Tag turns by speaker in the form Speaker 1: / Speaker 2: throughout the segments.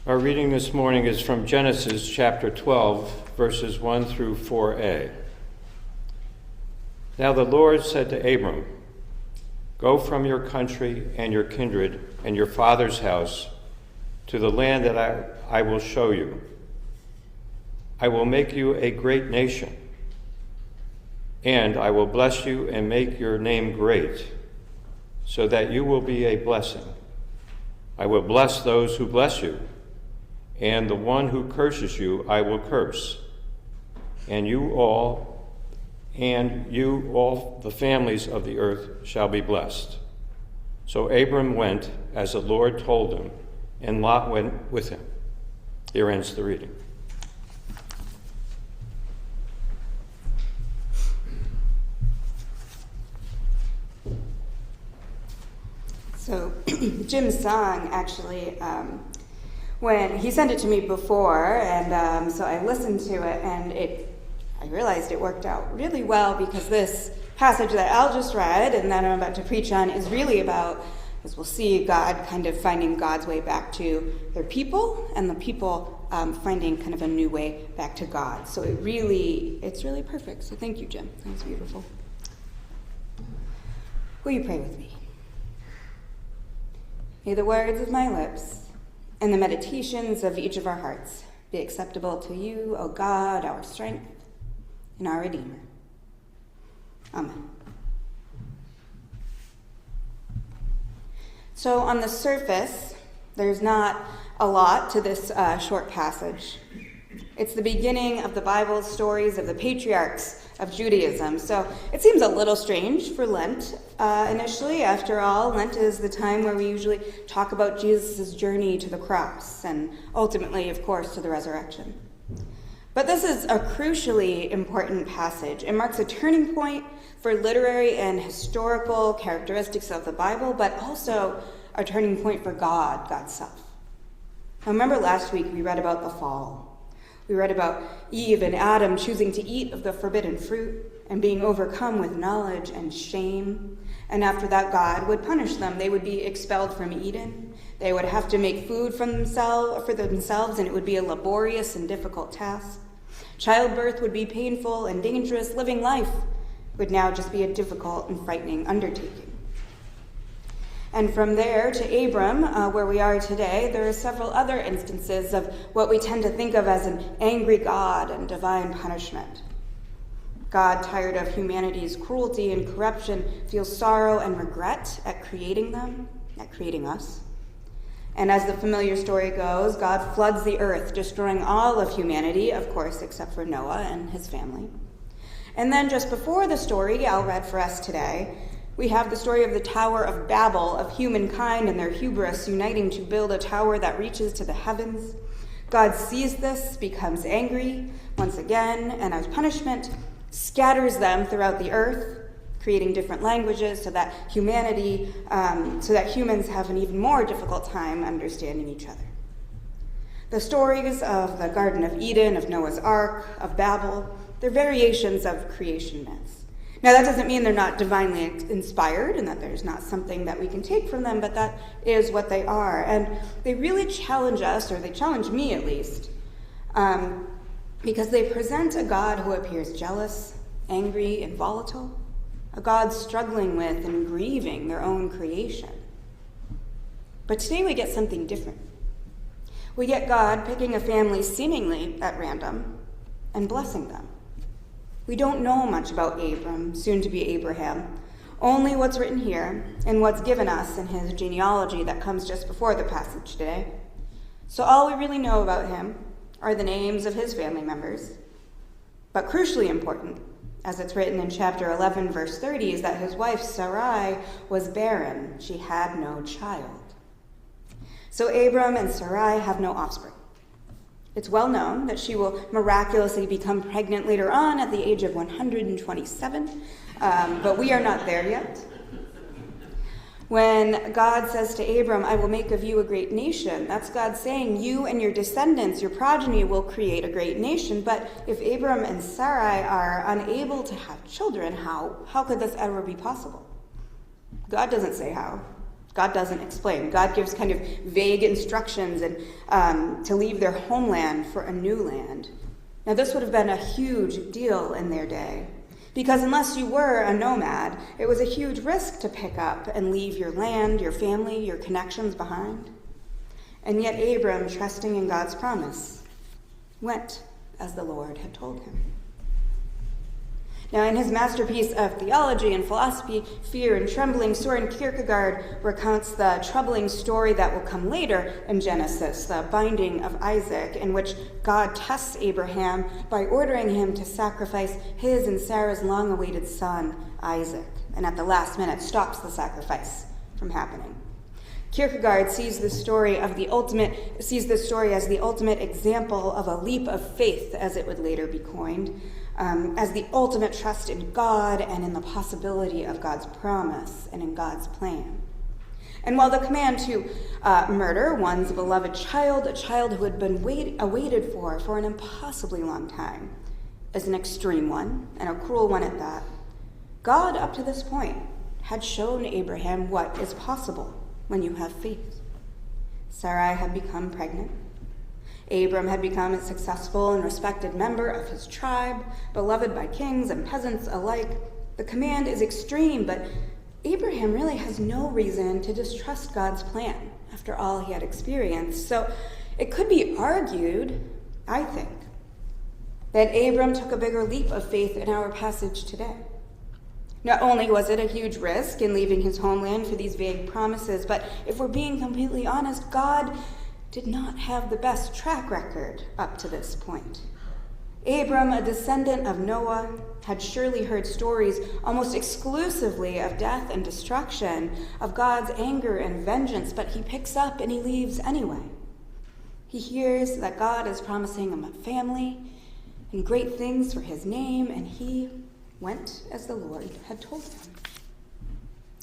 Speaker 1: Our reading this morning is from Genesis chapter 12, verses 1 through 4a. Now the Lord said to Abram, "Go from your country and your kindred and your father's house to the land that I will show you. I will make you a great nation, and I will bless you and make your name great, so that you will be a blessing. I will bless those who bless you, and the one who curses you I will curse, and you all the families of the earth shall be blessed." So Abram went as the Lord told him, and Lot went with him. Here ends the reading.
Speaker 2: So Jim's song actually, when he sent it to me before, and so I listened to it, and I realized it worked out really well, because this passage that Al just read and that I'm about to preach on is really about, as we'll see, God kind of finding God's way back to their people, and the people finding kind of a new way back to God. So it's really perfect. So thank you, Jim. That was beautiful. Will you pray with me? May the words of my lips and the meditations of each of our hearts be acceptable to you, O God, our strength and our Redeemer. Amen. So on the surface, there's not a lot to this short passage. It's the beginning of the Bible's stories of the patriarchs of Judaism. So it seems a little strange for Lent initially. After all, Lent is the time where we usually talk about Jesus' journey to the cross and ultimately, of course, to the resurrection. But this is a crucially important passage. It marks a turning point for literary and historical characteristics of the Bible, but also a turning point for God's self. Now, remember last week we read about the fall. We read about Eve and Adam choosing to eat of the forbidden fruit and being overcome with knowledge and shame. And after that, God would punish them. They would be expelled from Eden. They would have to make food for themselves, and it would be a laborious and difficult task. Childbirth would be painful and dangerous. Living life would now just be a difficult and frightening undertaking. And from there to Abram, where we are today, there are several other instances of what we tend to think of as an angry God and divine punishment. God, tired of humanity's cruelty and corruption, feels sorrow and regret at creating them, at creating us. And as the familiar story goes, God floods the earth, destroying all of humanity, of course, except for Noah and his family. And then just before the story Al read for us today, we have the story of the Tower of Babel, of humankind and their hubris uniting to build a tower that reaches to the heavens. God sees this, becomes angry once again, and as punishment, scatters them throughout the earth, creating different languages so that humans have an even more difficult time understanding each other. The stories of the Garden of Eden, of Noah's Ark, of Babel, they're variations of creation myths. Now, that doesn't mean they're not divinely inspired and that there's not something that we can take from them, but that is what they are. And they really challenge us, or they challenge me at least, because they present a God who appears jealous, angry, and volatile, a God struggling with and grieving their own creation. But today we get something different. We get God picking a family seemingly at random and blessing them. We don't know much about Abram, soon to be Abraham, only what's written here and what's given us in his genealogy that comes just before the passage today. So all we really know about him are the names of his family members. But crucially important, as it's written in chapter 11, verse 30, is that his wife Sarai was barren. She had no child. So Abram and Sarai have no offspring. It's well known that she will miraculously become pregnant later on at the age of 127, but we are not there yet. When God says to Abram, "I will make of you a great nation," that's God saying you and your descendants, your progeny, will create a great nation. But if Abram and Sarai are unable to have children, how could this ever be possible? God doesn't say how. God doesn't explain. God gives kind of vague instructions and to leave their homeland for a new land. Now, this would have been a huge deal in their day, because unless you were a nomad, it was a huge risk to pick up and leave your land, your family, your connections behind. And yet Abram, trusting in God's promise, went as the Lord had told him. Now, in his masterpiece of theology and philosophy, Fear and Trembling, Soren Kierkegaard recounts the troubling story that will come later in Genesis, the binding of Isaac, in which God tests Abraham by ordering him to sacrifice his and Sarah's long-awaited son, Isaac, and at the last minute stops the sacrifice from happening. Kierkegaard sees this story as the ultimate example of a leap of faith, as it would later be coined, as the ultimate trust in God and in the possibility of God's promise and in God's plan. And while the command to murder one's beloved child, a child who had been awaited for an impossibly long time, is an extreme one, and a cruel one at that, God, up to this point, had shown Abraham what is possible when you have faith. Sarai had become pregnant. Abram had become a successful and respected member of his tribe, beloved by kings and peasants alike. The command is extreme, but Abraham really has no reason to distrust God's plan after all he had experienced. So it could be argued, I think, that Abram took a bigger leap of faith in our passage today. Not only was it a huge risk in leaving his homeland for these vague promises, but if we're being completely honest, God did not have the best track record up to this point. Abram, a descendant of Noah, had surely heard stories almost exclusively of death and destruction, of God's anger and vengeance, but he picks up and he leaves anyway. He hears that God is promising him a family and great things for his name, and he went as the Lord had told him.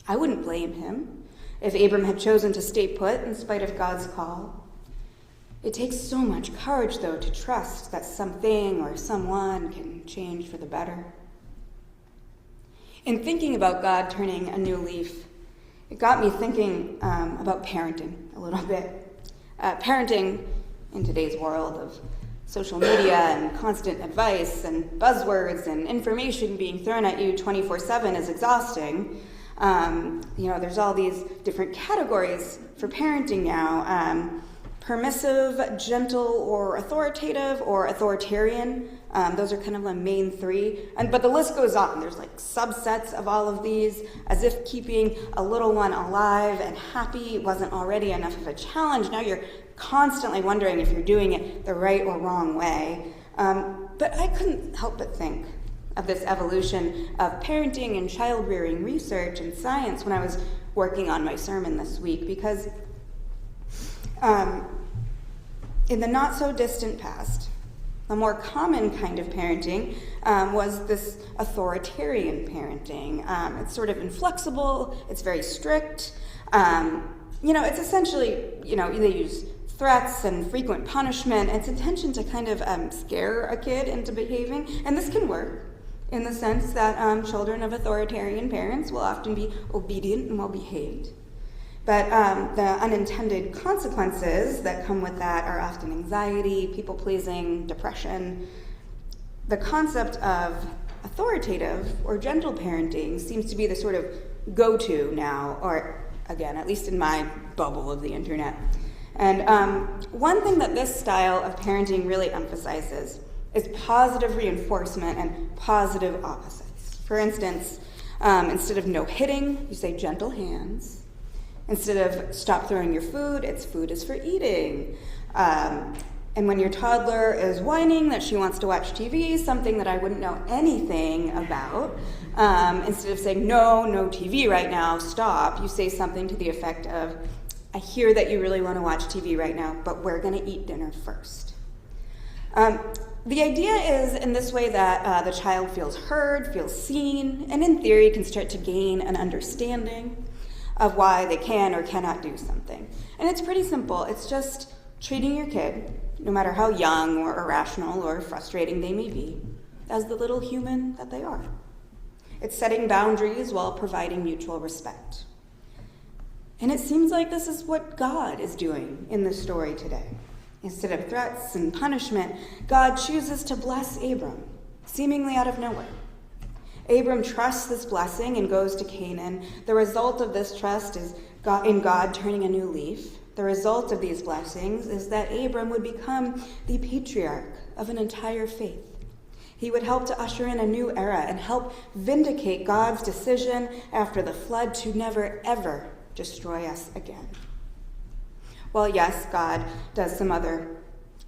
Speaker 2: I wouldn't blame him if Abram had chosen to stay put in spite of God's call. It takes so much courage, though, to trust that something or someone can change for the better. In thinking about God turning a new leaf, it got me thinking about parenting a little bit. Parenting in today's world of social media and constant advice and buzzwords and information being thrown at you 24/7 is exhausting. There's all these different categories for parenting now. Permissive, gentle, or authoritative, or authoritarian. Those are kind of the main three. But the list goes on. There's like subsets of all of these, as if keeping a little one alive and happy wasn't already enough of a challenge. Now you're constantly wondering if you're doing it the right or wrong way. But I couldn't help but think of this evolution of parenting and child-rearing research and science when I was working on my sermon this week, because in the not-so-distant past, the more common kind of parenting was this authoritarian parenting. It's sort of inflexible, it's very strict. It's essentially, they use threats and frequent punishment. It's intention to kind of scare a kid into behaving, and this can work in the sense that children of authoritarian parents will often be obedient and well-behaved. But the unintended consequences that come with that are often anxiety, people-pleasing, depression. The concept of authoritative or gentle parenting seems to be the sort of go-to now, or again, at least in my bubble of the internet. And one thing that this style of parenting really emphasizes is positive reinforcement and positive opposites. For instance, instead of no hitting, you say gentle hands. Instead of stop throwing your food, it's food is for eating. And when your toddler is whining that she wants to watch TV, something that I wouldn't know anything about, instead of saying, no TV right now, stop, you say something to the effect of, I hear that you really want to watch TV right now, but we're going to eat dinner first. The idea is in this way that the child feels heard, feels seen, and in theory can start to gain an understanding of why they can or cannot do something. And it's pretty simple. It's just treating your kid, no matter how young or irrational or frustrating they may be, as the little human that they are. It's setting boundaries while providing mutual respect. And it seems like this is what God is doing in this story today. Instead of threats and punishment, God chooses to bless Abram, seemingly out of nowhere. Abram trusts this blessing and goes to Canaan. The result of this trust is in God turning a new leaf. The result of these blessings is that Abram would become the patriarch of an entire faith. He would help to usher in a new era and help vindicate God's decision after the flood to never, ever destroy us again. Well, yes, God does some other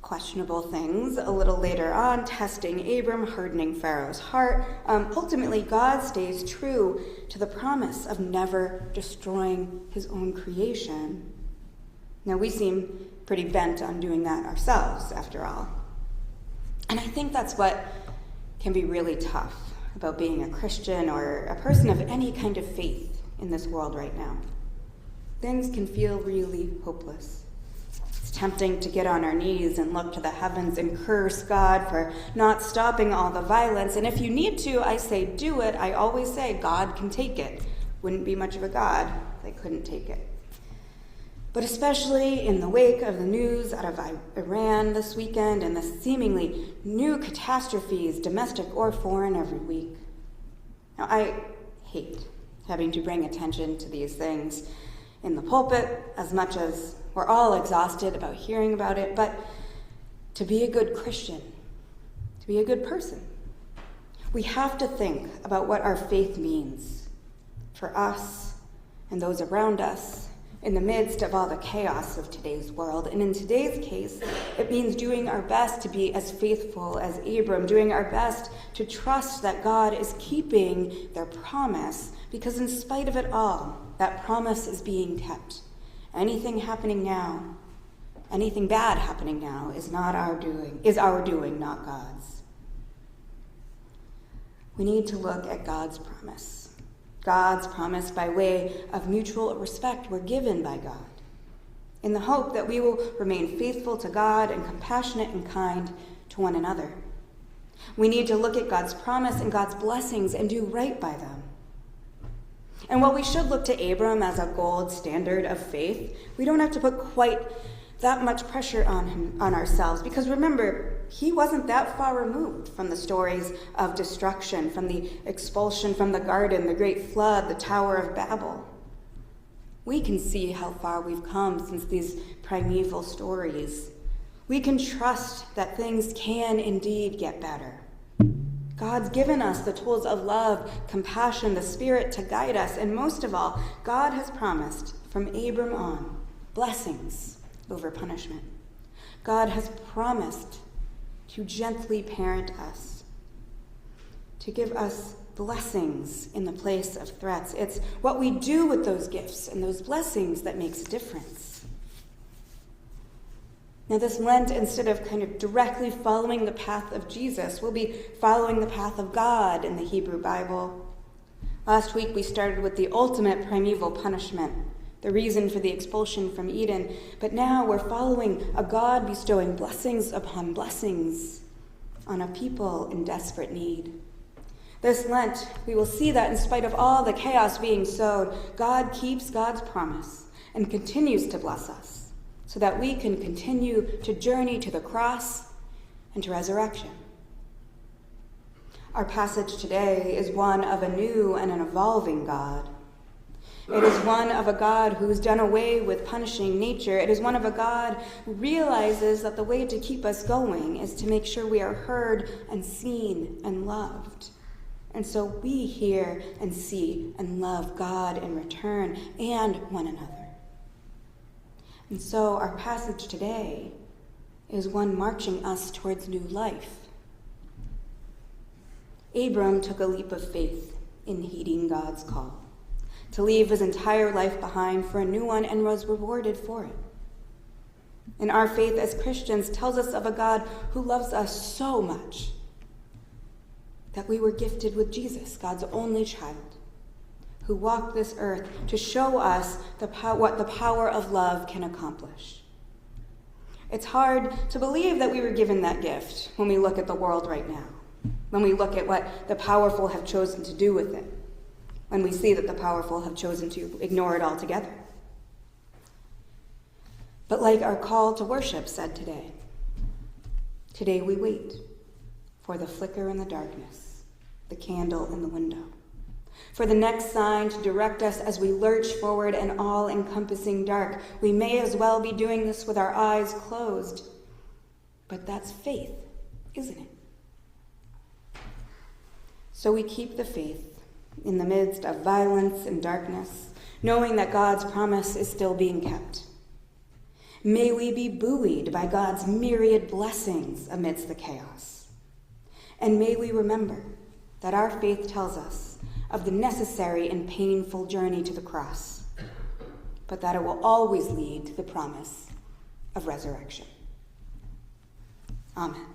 Speaker 2: questionable things a little later on, testing Abram, hardening Pharaoh's heart. Ultimately, God stays true to the promise of never destroying his own creation. Now, we seem pretty bent on doing that ourselves, after all. And I think that's what can be really tough about being a Christian or a person of any kind of faith in this world right now. Things can feel really hopeless. It's tempting to get on our knees and look to the heavens and curse God for not stopping all the violence. And if you need to, I say do it. I always say God can take it. Wouldn't be much of a God if they couldn't take it. But especially in the wake of the news out of Iran this weekend and the seemingly new catastrophes, domestic or foreign, every week. Now, I hate having to bring attention to these things in the pulpit as much as we're all exhausted about hearing about it, but to be a good Christian, to be a good person, we have to think about what our faith means for us and those around us in the midst of all the chaos of today's world. And in today's case, it means doing our best to be as faithful as Abram, doing our best to trust that God is keeping their promise, because in spite of it all, that promise is being kept. Anything happening now, anything bad happening now is our doing, not God's. We need to look at God's promise. God's promise by way of mutual respect we're given by God, in the hope that we will remain faithful to God and compassionate and kind to one another. We need to look at God's promise and God's blessings and do right by them. And while we should look to Abram as a gold standard of faith, we don't have to put quite that much pressure on ourselves, because remember, he wasn't that far removed from the stories of destruction, from the expulsion from the garden, the great flood, the Tower of Babel. We can see how far we've come since these primeval stories. We can trust that things can indeed get better. God's given us the tools of love, compassion, the Spirit to guide us, and most of all, God has promised from Abram on blessings over punishment. God has promised to gently parent us, to give us blessings in the place of threats. It's what we do with those gifts and those blessings that makes a difference. Now, this Lent, instead of kind of directly following the path of Jesus, we'll be following the path of God in the Hebrew Bible. Last week, we started with the ultimate primeval punishment, the reason for the expulsion from Eden. But now we're following a God bestowing blessings upon blessings on a people in desperate need. This Lent, we will see that in spite of all the chaos being sowed, God keeps God's promise and continues to bless us so that we can continue to journey to the cross and to resurrection. Our passage today is one of a new and an evolving God. It is one of a God who's done away with punishing nature. It is one of a God who realizes that the way to keep us going is to make sure we are heard and seen and loved. And so we hear and see and love God in return and one another. And so our passage today is one marching us towards new life. Abram took a leap of faith in heeding God's call, to leave his entire life behind for a new one, and was rewarded for it. And our faith as Christians tells us of a God who loves us so much that we were gifted with Jesus, God's only child, who walked this earth to show us what the power of love can accomplish. It's hard to believe that we were given that gift when we look at the world right now, when we look at what the powerful have chosen to do with it, when we see that the powerful have chosen to ignore it altogether. But like our call to worship said today, today we wait for the flicker in the darkness, the candle in the window, for the next sign to direct us as we lurch forward an all-encompassing dark. We may as well be doing this with our eyes closed, but that's faith, isn't it? So we keep the faith in the midst of violence and darkness, knowing that God's promise is still being kept. May we be buoyed by God's myriad blessings amidst the chaos. And may we remember that our faith tells us of the necessary and painful journey to the cross, but that it will always lead to the promise of resurrection. Amen.